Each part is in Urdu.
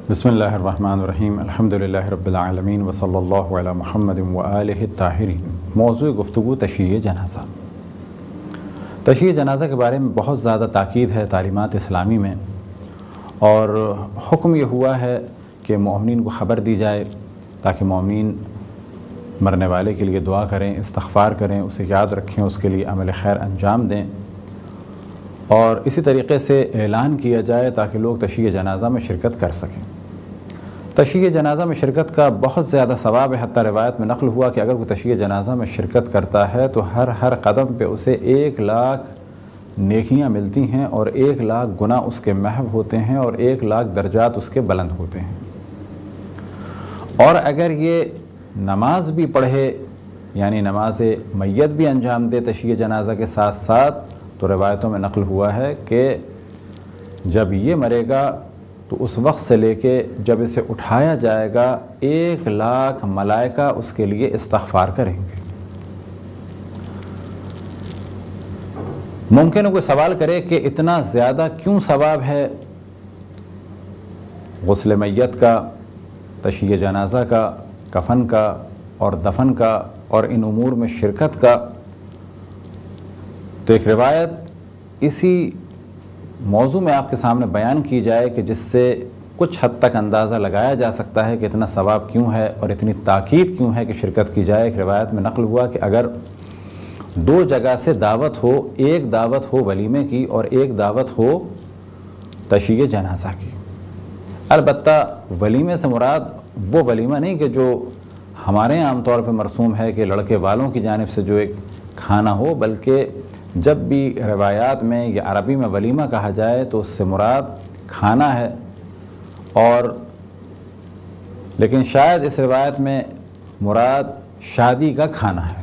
بسم اللہ الرحمن الرحیم الحمدللہ رب العالمین وصلی اللہ علی محمد وآلہ الطاہرین۔ موضوع گفتگو تشییع جنازہ۔ تشییع جنازہ کے بارے میں بہت زیادہ تاکید ہے تعلیمات اسلامی میں، اور حکم یہ ہوا ہے کہ مومنین کو خبر دی جائے تاکہ مومنین مرنے والے کے لیے دعا کریں، استغفار کریں، اسے یاد رکھیں، اس کے لیے عمل خیر انجام دیں، اور اسی طریقے سے اعلان کیا جائے تاکہ لوگ تشییع جنازہ میں شرکت کر سکیں۔ تشییع جنازہ میں شرکت کا بہت زیادہ ثواب ہے، حتیٰ روایت میں نقل ہوا کہ اگر کوئی تشییع جنازہ میں شرکت کرتا ہے تو ہر قدم پہ اسے 1,00,000 نیکیاں ملتی ہیں، اور 1,00,000 گناہ اس کے محو ہوتے ہیں، اور 1,00,000 درجات اس کے بلند ہوتے ہیں۔ اور اگر یہ نماز بھی پڑھے، یعنی نماز میت بھی انجام دے تشییع جنازہ کے ساتھ ساتھ، تو روایتوں میں نقل ہوا ہے کہ جب یہ مرے گا تو اس وقت سے لے کے جب اسے اٹھایا جائے گا 1,00,000 ملائکہ اس کے لیے استغفار کریں گے۔ ممکن ہے کوئی سوال کرے کہ اتنا زیادہ کیوں ثواب ہے غسل میت کا، تشییع جنازہ کا، کفن کا اور دفن کا اور ان امور میں شرکت کا؟ تو ایک روایت اسی موضوع میں آپ کے سامنے بیان کی جائے کہ جس سے کچھ حد تک اندازہ لگایا جا سکتا ہے کہ اتنا ثواب کیوں ہے اور اتنی تاکید کیوں ہے کہ شرکت کی جائے۔ ایک روایت میں نقل ہوا کہ اگر 2 جگہ سے دعوت ہو، ایک دعوت ہو ولیمے کی اور ایک دعوت ہو تشییع جنازہ کی، البتہ ولیمے سے مراد وہ ولیمہ نہیں کہ جو ہمارے عام طور پہ مرسوم ہے کہ لڑکے والوں کی جانب سے جو ایک کھانا ہو، بلکہ جب بھی روایات میں یا عربی میں ولیمہ کہا جائے تو اس سے مراد کھانا ہے، اور لیکن شاید اس روایت میں مراد شادی کا کھانا ہے۔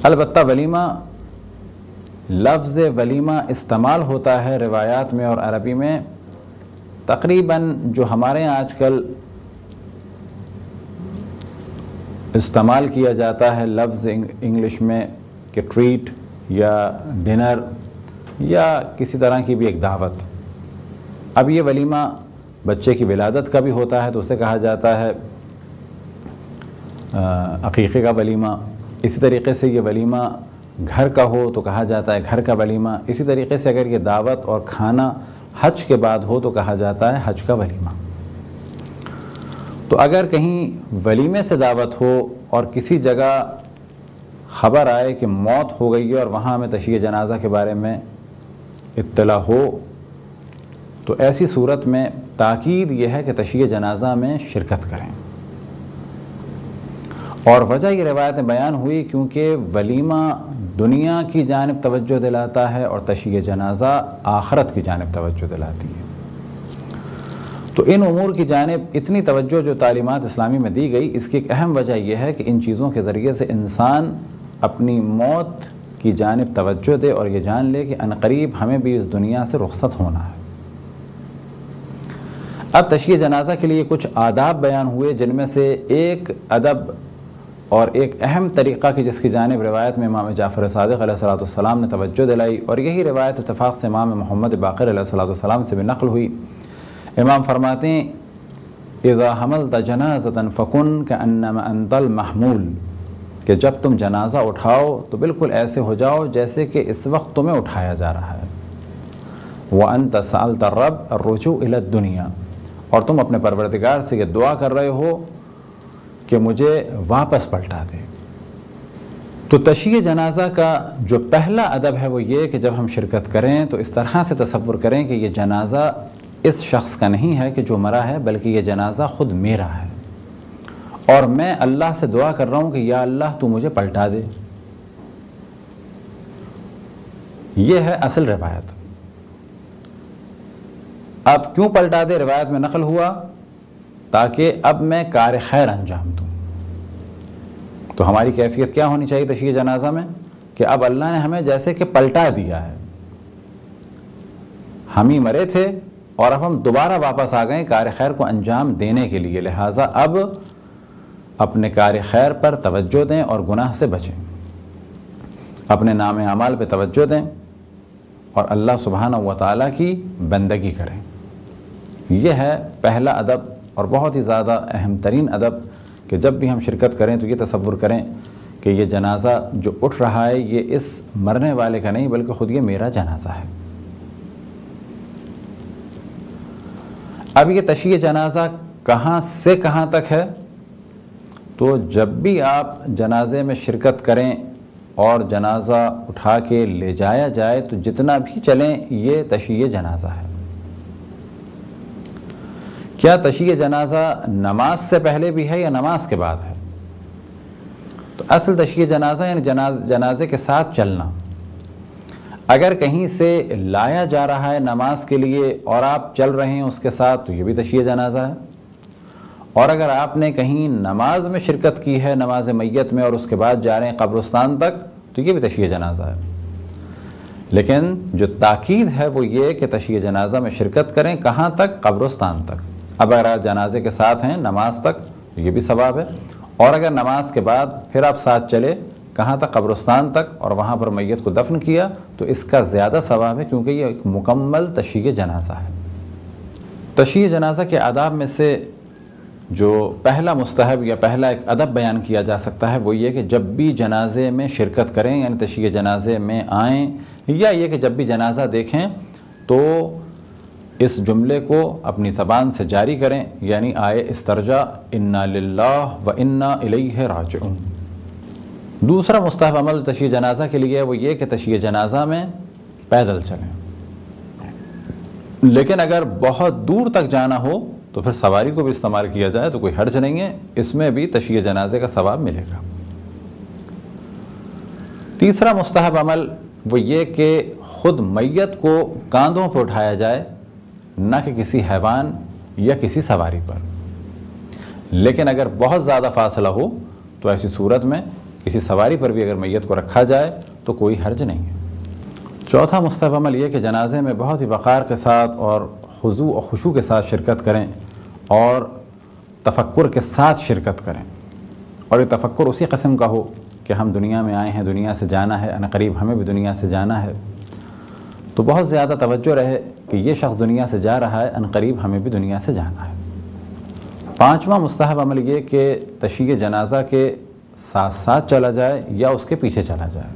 البتہ ولیمہ، لفظ ولیمہ استعمال ہوتا ہے روایات میں اور عربی میں تقریباً جو ہمارے یہاں آج کل استعمال کیا جاتا ہے لفظ انگلش میں کہ ٹریٹ یا ڈنر یا کسی طرح کی بھی ایک دعوت۔ اب یہ ولیمہ بچے کی ولادت کا بھی ہوتا ہے تو اسے کہا جاتا ہے عقیقے کا ولیمہ، اسی طریقے سے یہ ولیمہ گھر کا ہو تو کہا جاتا ہے گھر کا ولیمہ، اسی طریقے سے اگر یہ دعوت اور کھانا حج کے بعد ہو تو کہا جاتا ہے حج کا ولیمہ۔ تو اگر کہیں ولیمے سے دعوت ہو اور کسی جگہ خبر آئے کہ موت ہو گئی ہے اور وہاں ہمیں تشییع جنازہ کے بارے میں اطلاع ہو، تو ایسی صورت میں تاکید یہ ہے کہ تشییع جنازہ میں شرکت کریں۔ اور وجہ یہ روایت بیان ہوئی کیونکہ ولیمہ دنیا کی جانب توجہ دلاتا ہے اور تشییع جنازہ آخرت کی جانب توجہ دلاتی ہے۔ تو ان امور کی جانب اتنی توجہ جو تعلیمات اسلامی میں دی گئی، اس کی ایک اہم وجہ یہ ہے کہ ان چیزوں کے ذریعے سے انسان اپنی موت کی جانب توجہ دے اور یہ جان لے کہ عنقریب ہمیں بھی اس دنیا سے رخصت ہونا ہے۔ اب تشییع جنازہ کے لیے کچھ آداب بیان ہوئے، جن میں سے ایک ادب اور ایک اہم طریقہ کی جس کی جانب روایت میں امام جعفر صادق علیہ السلام نے توجہ دلائی، اور یہی روایت اتفاق سے امام محمد باقر علیہ السلام سے بھی نقل ہوئی۔ امام فرماتے ہیں اذا حملت جنازۃ فکن کانما انت المحمول، کہ جب تم جنازہ اٹھاؤ تو بالکل ایسے ہو جاؤ جیسے کہ اس وقت تمہیں اٹھایا جا رہا ہے۔ وانت سألت الرب الرجوع الی الدنیا، اور تم اپنے پروردگار سے یہ دعا کر رہے ہو کہ مجھے واپس پلٹا دے۔ تو تشییع جنازہ کا جو پہلا ادب ہے وہ یہ کہ جب ہم شرکت کریں تو اس طرح سے تصور کریں کہ یہ جنازہ اس شخص کا نہیں ہے کہ جو مرا ہے، بلکہ یہ جنازہ خود میرا ہے، اور میں اللہ سے دعا کر رہا ہوں کہ یا اللہ تو مجھے پلٹا دے۔ یہ ہے اصل روایت۔ اب کیوں پلٹا دے؟ روایت میں نقل ہوا تاکہ اب میں کار خیر انجام دوں۔ تو ہماری کیفیت کیا ہونی چاہیے تشییع جنازہ میں؟ کہ اب اللہ نے ہمیں جیسے کہ پلٹا دیا ہے، ہم ہی مرے تھے اور اب ہم دوبارہ واپس آ گئے کار خیر کو انجام دینے کے لیے، لہٰذا اب اپنے کار خیر پر توجہ دیں اور گناہ سے بچیں، اپنے نام اعمال پہ توجہ دیں اور اللہ سبحانہ و تعالیٰ کی بندگی کریں۔ یہ ہے پہلا ادب اور بہت ہی زیادہ اہم ترین ادب کہ جب بھی ہم شرکت کریں تو یہ تصور کریں کہ یہ جنازہ جو اٹھ رہا ہے یہ اس مرنے والے کا نہیں بلکہ خود یہ میرا جنازہ ہے۔ اب یہ تشییع جنازہ کہاں سے کہاں تک ہے؟ تو جب بھی آپ جنازے میں شرکت کریں اور جنازہ اٹھا کے لے جایا جائے تو جتنا بھی چلیں یہ تشییع جنازہ ہے۔ کیا تشییع جنازہ نماز سے پہلے بھی ہے یا نماز کے بعد ہے؟ تو اصل تشییع جنازہ یعنی جنازے کے ساتھ چلنا۔ اگر کہیں سے لایا جا رہا ہے نماز کے لیے اور آپ چل رہے ہیں اس کے ساتھ تو یہ بھی تشییع جنازہ ہے، اور اگر آپ نے کہیں نماز میں شرکت کی ہے نماز میت میں اور اس کے بعد جا رہے ہیں قبرستان تک تو یہ بھی تشییع جنازہ ہے۔ لیکن جو تاکید ہے وہ یہ کہ تشییع جنازہ میں شرکت کریں کہاں تک؟ قبرستان تک۔ اب اگر آپ جنازے کے ساتھ ہیں نماز تک تو یہ بھی ثواب ہے، اور اگر نماز کے بعد پھر آپ ساتھ چلے کہاں تک؟ قبرستان تک، اور وہاں پر میت کو دفن کیا تو اس کا زیادہ ثواب ہے کیونکہ یہ ایک مکمل تشییع جنازہ ہے۔ تشییع جنازہ کے آداب میں سے جو پہلا مستحب یا پہلا ایک ادب بیان کیا جا سکتا ہے وہ یہ کہ جب بھی جنازے میں شرکت کریں یعنی تشییع جنازے میں آئیں یا یہ کہ جب بھی جنازہ دیکھیں تو اس جملے کو اپنی زبان سے جاری کریں، یعنی آئے استرجاع انا للہ و انا الیہ راجعون۔ دوسرا مستحب عمل تشییع جنازہ کے لیے وہ یہ کہ تشییع جنازہ میں پیدل چلیں، لیکن اگر بہت دور تک جانا ہو تو پھر سواری کو بھی استعمال کیا جائے تو کوئی حرج نہیں ہے، اس میں بھی تشییع جنازے کا ثواب ملے گا۔ تیسرا مستحب عمل وہ یہ کہ خود میت کو کاندھوں پر اٹھایا جائے، نہ کہ کسی حیوان یا کسی سواری پر، لیکن اگر بہت زیادہ فاصلہ ہو تو ایسی صورت میں کسی سواری پر بھی اگر میت کو رکھا جائے تو کوئی حرج نہیں ہے۔ چوتھا مستحب عمل یہ کہ جنازے میں بہت ہی وقار کے ساتھ اور خضوع و خشوع کے ساتھ شرکت کریں اور تفکر کے ساتھ شرکت کریں، اور یہ تفکر اسی قسم کا ہو کہ ہم دنیا میں آئے ہیں، دنیا سے جانا ہے، عنقریب ہمیں بھی دنیا سے جانا ہے، تو بہت زیادہ توجہ رہے کہ یہ شخص دنیا سے جا رہا ہے، عنقریب ہمیں بھی دنیا سے جانا ہے۔ پانچواں مستحب عمل یہ کہ تشییع جنازہ کے ساتھ ساتھ چلا جائے یا اس کے پیچھے چلا جائے۔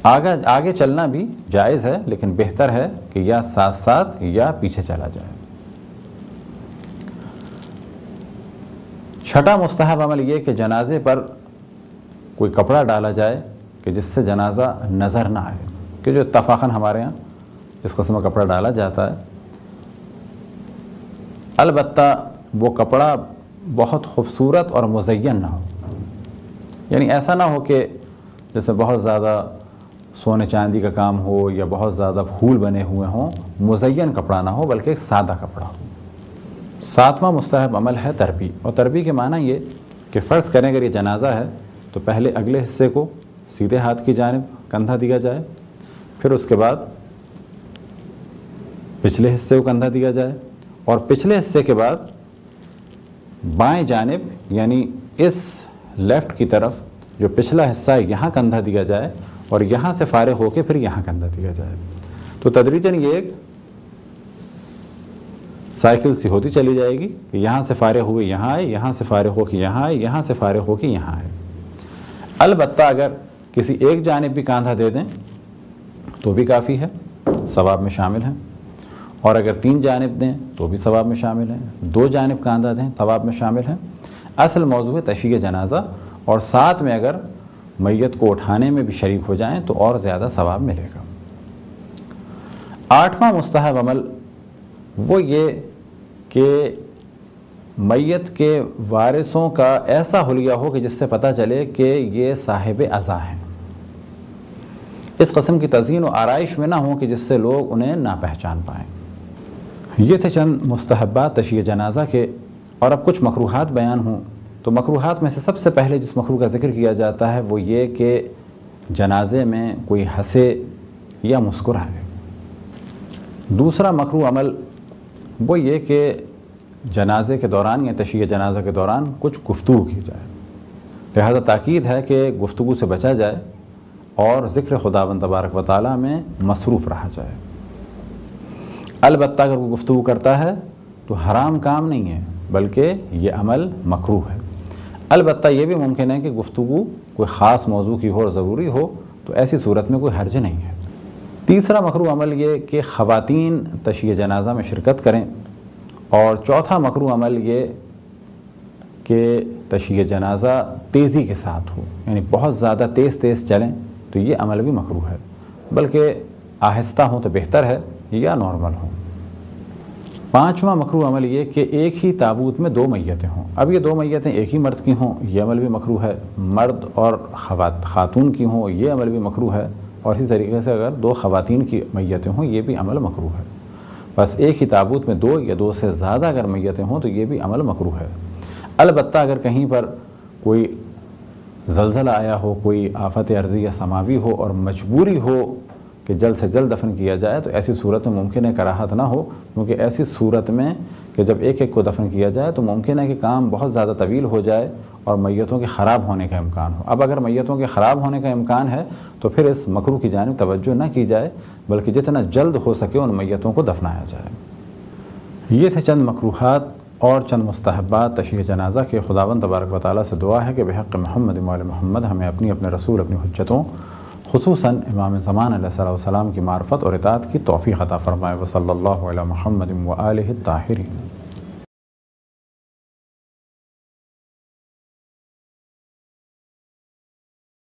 آگے چلنا بھی جائز ہے لیکن بہتر ہے کہ یا ساتھ ساتھ یا پیچھے چلا جائے۔ چھٹا مستحب عمل یہ کہ جنازے پر کوئی کپڑا ڈالا جائے کہ جس سے جنازہ نظر نہ آئے، کہ جو اتفاقاً ہمارے ہاں اس قسم کا کپڑا ڈالا جاتا ہے، البتہ وہ کپڑا بہت خوبصورت اور مزین نہ ہو، یعنی ایسا نہ ہو کہ جیسے بہت زیادہ سونے چاندی کا کام ہو یا بہت زیادہ پھول بنے ہوئے ہوں، مزین کپڑا نہ ہو بلکہ ایک سادہ کپڑا ہو۔ ساتواں مستحب عمل ہے تربی، اور تربی کے معنی یہ کہ فرض کریں اگر یہ جنازہ ہے تو پہلے اگلے حصے کو سیدھے ہاتھ کی جانب کندھا دیا جائے، پھر اس کے بعد پچھلے حصے کو کندھا دیا جائے، اور پچھلے حصے کے بعد بائیں جانب یعنی اس لیفٹ کی طرف جو پچھلا حصہ ہے یہاں کندھا دیا جائے، اور یہاں سے فارغ ہو کے پھر یہاں کندھا دیا جائے۔ تو تدریجاً یہ ایک سائیکل سی ہوتی چلی جائے گی کہ یہاں سے فارغ ہوئے یہاں آئے، یہاں سے فارغ ہو کے یہاں آئے، یہاں سے فارغ ہو کے یہاں آئے۔ البتہ اگر کسی ایک جانب بھی کاندھا دے دیں تو بھی کافی ہے، ثواب میں شامل ہیں، اور اگر 3 جانب دیں تو بھی ثواب میں شامل ہیں، 2 جانب کاندھا دیں ثواب میں شامل ہیں۔ اصل موضوع ہے تشییع جنازہ، اور ساتھ میں اگر میت کو اٹھانے میں بھی شریک ہو جائیں تو اور زیادہ ثواب ملے گا۔ 8واں مستحب عمل وہ یہ کہ میت کے وارثوں کا ایسا حلیہ ہو کہ جس سے پتہ چلے کہ یہ صاحب عزا ہیں، اس قسم کی تزئین و آرائش میں نہ ہوں کہ جس سے لوگ انہیں نہ پہچان پائیں۔ یہ تھے چند مستحبات تشییع جنازہ کے، اور اب کچھ مکروہات بیان ہوں۔ تو مکروہات میں سے سب سے پہلے جس مکروہ کا ذکر کیا جاتا ہے وہ یہ کہ جنازے میں کوئی ہنسے یا مسکرائے۔ دوسرا مکروہ عمل وہ یہ کہ جنازے کے دوران یا تشییع جنازہ کے دوران کچھ گفتگو کی جائے، لہذا تاکید ہے کہ گفتگو سے بچا جائے اور ذکر خداوند تبارک و تعالیٰ میں مصروف رہا جائے۔ البتہ اگر وہ گفتگو کرتا ہے تو حرام کام نہیں ہے بلکہ یہ عمل مکروہ ہے۔ البتہ یہ بھی ممکن ہے کہ گفتگو کوئی خاص موضوع کی ہو اور ضروری ہو، تو ایسی صورت میں کوئی حرج نہیں ہے۔ تیسرا مکروہ عمل یہ کہ خواتین تشییع جنازہ میں شرکت کریں، اور چوتھا مکروہ عمل یہ کہ تشییع جنازہ تیزی کے ساتھ ہو، یعنی بہت زیادہ تیز چلیں تو یہ عمل بھی مکروہ ہے، بلکہ آہستہ ہوں تو بہتر ہے یا نارمل ہوں۔ پانچواں مکروہ عمل یہ کہ ایک ہی تابوت میں 2 میتیں ہوں۔ اب یہ 2 میتیں ایک ہی مرد کی ہوں، یہ عمل بھی مکروہ ہے۔ مرد اور خاتون کی ہوں، یہ عمل بھی مکروہ ہے۔ اور اسی طریقے سے اگر 2 خواتین کی میتیں ہوں، یہ بھی عمل مکروہ ہے۔ بس ایک ہی تابوت میں 2 یا 2 سے زیادہ اگر میتیں ہوں تو یہ بھی عمل مکروہ ہے۔ البتہ اگر کہیں پر کوئی زلزلہ آیا ہو، کوئی آفت ارضی یا سماوی ہو اور مجبوری ہو کہ جلد سے جلد دفن کیا جائے، تو ایسی صورت میں ممکن ہے کراہت نہ ہو، کیونکہ ایسی صورت میں کہ جب ایک ایک کو دفن کیا جائے تو ممکن ہے کہ کام بہت زیادہ طویل ہو جائے اور میتوں کے خراب ہونے کا امکان ہو۔ اب اگر میتوں کے خراب ہونے کا امکان ہے تو پھر اس مکروہ کی جانب توجہ نہ کی جائے، بلکہ جتنا جلد ہو سکے ان میتوں کو دفنایا جائے۔ یہ تھے چند مکروہات اور چند مستحبات تشییع جنازہ کے۔ خداوند تبارک و تعالیٰ سے دعا ہے کہ بحق محمد و آل محمد ہمیں اپنے رسول، اپنی حجتوں، خصوصاً امام زمان علیہ السلام کی معرفت اور اطاعت کی توفیق عطا فرمائے۔ وصلی اللہ علی محمد و آلہ الطاہرین۔